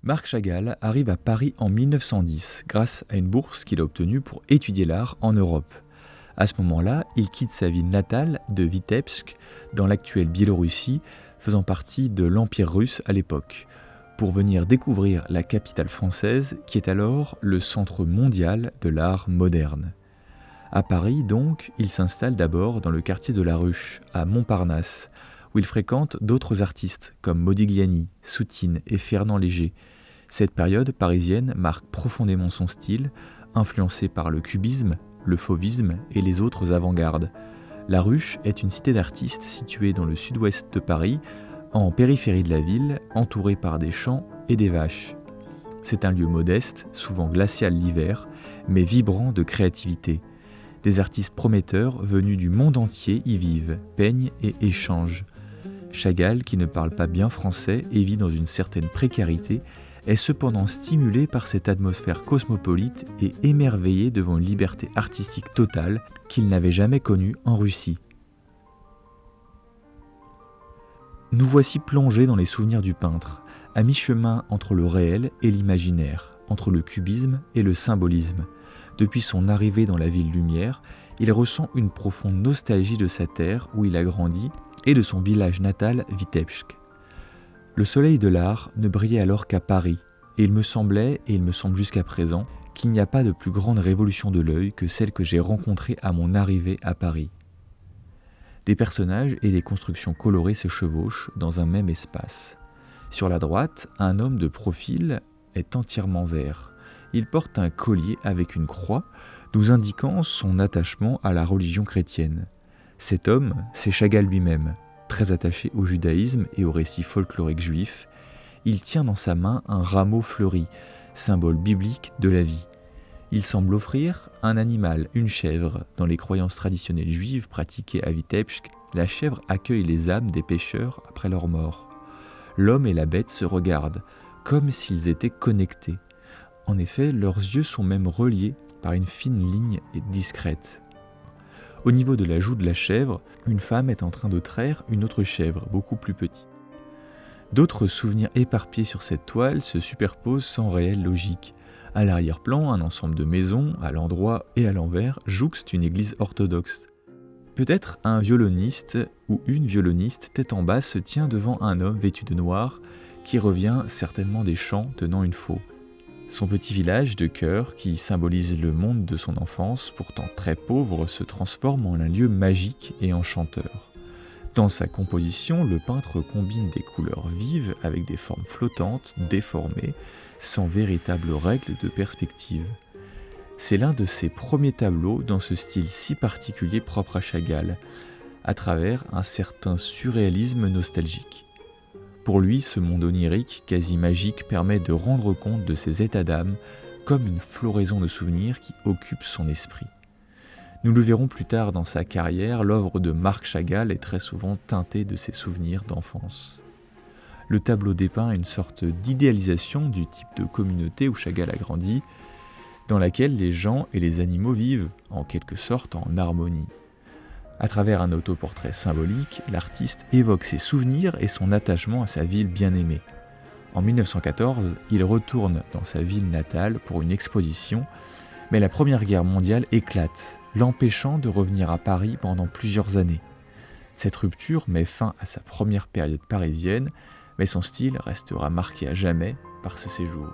Marc Chagall arrive à Paris en 1910 grâce à une bourse qu'il a obtenue pour étudier l'art en Europe. À ce moment-là, il quitte sa ville natale de Vitebsk, dans l'actuelle Biélorussie, faisant partie de l'Empire russe à l'époque, pour venir découvrir la capitale française qui est alors le centre mondial de l'art moderne. À Paris, donc, il s'installe d'abord dans le quartier de la Ruche, à Montparnasse, où il fréquente d'autres artistes comme Modigliani, Soutine et Fernand Léger. Cette période parisienne marque profondément son style, influencé par le cubisme, le fauvisme et les autres avant-gardes. La Ruche est une cité d'artistes située dans le sud-ouest de Paris, en périphérie de la ville, entourée par des champs et des vaches. C'est un lieu modeste, souvent glacial l'hiver, mais vibrant de créativité. Des artistes prometteurs venus du monde entier y vivent, peignent et échangent. Chagall, qui ne parle pas bien français et vit dans une certaine précarité, est cependant stimulé par cette atmosphère cosmopolite et émerveillé devant une liberté artistique totale qu'il n'avait jamais connue en Russie. Nous voici plongés dans les souvenirs du peintre, à mi-chemin entre le réel et l'imaginaire, entre le cubisme et le symbolisme. Depuis son arrivée dans la ville lumière, il ressent une profonde nostalgie de sa terre où il a grandi et de son village natal Vitebsk. Le soleil de l'art ne brillait alors qu'à Paris, et il me semblait, et il me semble jusqu'à présent, qu'il n'y a pas de plus grande révolution de l'œil que celle que j'ai rencontrée à mon arrivée à Paris. Des personnages et des constructions colorées se chevauchent dans un même espace. Sur la droite, un homme de profil est entièrement vert. Il porte un collier avec une croix, nous indiquant son attachement à la religion chrétienne. Cet homme, c'est Chagall lui-même. Très attaché au judaïsme et au récit folklorique juif, il tient dans sa main un rameau fleuri, symbole biblique de la vie. Il semble offrir un animal, une chèvre. Dans les croyances traditionnelles juives pratiquées à Vitebsk, la chèvre accueille les âmes des pécheurs après leur mort. L'homme et la bête se regardent, comme s'ils étaient connectés. En effet, leurs yeux sont même reliés par une fine ligne discrète. Au niveau de la joue de la chèvre, une femme est en train de traire une autre chèvre, beaucoup plus petite. D'autres souvenirs éparpillés sur cette toile se superposent sans réelle logique. À l'arrière-plan, un ensemble de maisons, à l'endroit et à l'envers, jouxte une église orthodoxe. Peut-être un violoniste ou une violoniste tête en bas se tient devant un homme vêtu de noir qui revient certainement des champs tenant une faux. Son petit village de cœur, qui symbolise le monde de son enfance, pourtant très pauvre, se transforme en un lieu magique et enchanteur. Dans sa composition, le peintre combine des couleurs vives avec des formes flottantes, déformées, sans véritable règle de perspective. C'est l'un de ses premiers tableaux dans ce style si particulier propre à Chagall, à travers un certain surréalisme nostalgique. Pour lui, ce monde onirique, quasi magique, permet de rendre compte de ses états d'âme comme une floraison de souvenirs qui occupe son esprit. Nous le verrons plus tard dans sa carrière, l'œuvre de Marc Chagall est très souvent teintée de ses souvenirs d'enfance. Le tableau dépeint une sorte d'idéalisation du type de communauté où Chagall a grandi, dans laquelle les gens et les animaux vivent, en quelque sorte, en harmonie. À travers un autoportrait symbolique, l'artiste évoque ses souvenirs et son attachement à sa ville bien-aimée. En 1914, il retourne dans sa ville natale pour une exposition, mais la Première Guerre mondiale éclate, l'empêchant de revenir à Paris pendant plusieurs années. Cette rupture met fin à sa première période parisienne, mais son style restera marqué à jamais par ce séjour.